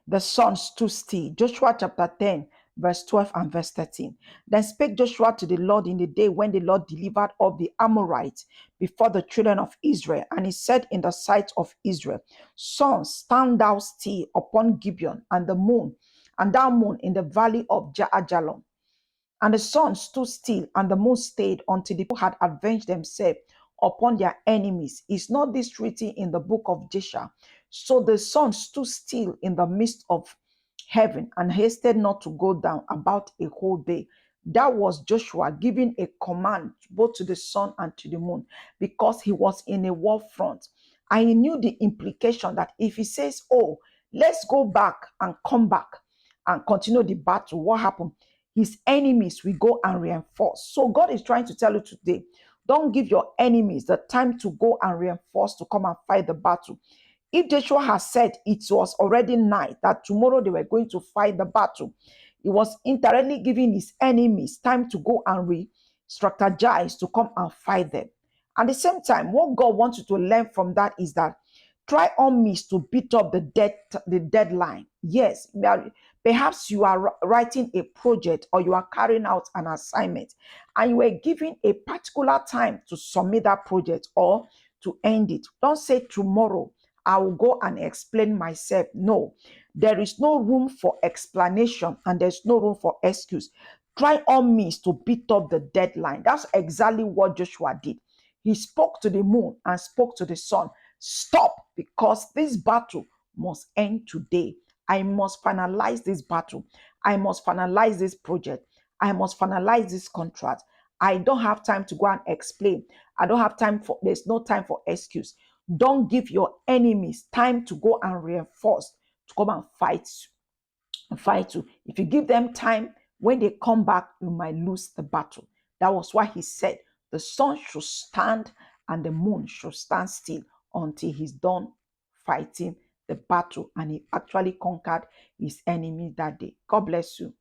the sun stood still. Joshua chapter 10, verse 12 and verse 13. Then spake Joshua to the Lord in the day when the Lord delivered up the Amorites before the children of Israel. And he said in the sight of Israel, Sun, stand thou still upon Gibeon, and the moon, and thou moon in the valley of Jaajalon. And the sun stood still, and the moon stayed until the people had avenged themselves upon their enemies. Is not this written in the book of Jeshua? So the sun stood still in the midst of heaven and hasted not to go down about a whole day. That was Joshua giving a command both to the sun and to the moon because he was in a war front. And he knew the implication that if he says, oh, let's go back and come back and continue the battle, what happened? His enemies will go and reinforce. So God is trying to tell you today, don't give your enemies the time to go and reinforce to come and fight the battle. If Joshua has said it was already night, that tomorrow they were going to fight the battle, he was indirectly giving his enemies time to go and re-strategize to come and fight them. At the same time, what God wants you to learn from that is that try on means to beat up the deadline. Yes, perhaps you are writing a project or you are carrying out an assignment and you were given a particular time to submit that project or to end it. Don't say tomorrow I will go and explain myself. No, there is no room for explanation and there's no room for excuse. Try on means to beat up the deadline. That's exactly what Joshua did. He spoke to the moon and spoke to the sun. Stop, because this battle must end today. I must finalize this battle. I must finalize this project. I must finalize this contract. I don't have time to go and explain. I don't have time for, there's no time for excuse. Don't give your enemies time to go and reinforce to come and fight you. If you give them time, when they come back, you might lose the battle. That was why he said the sun should stand and the moon should stand still until he's done fighting the battle. And he actually conquered his enemy that day. God bless you.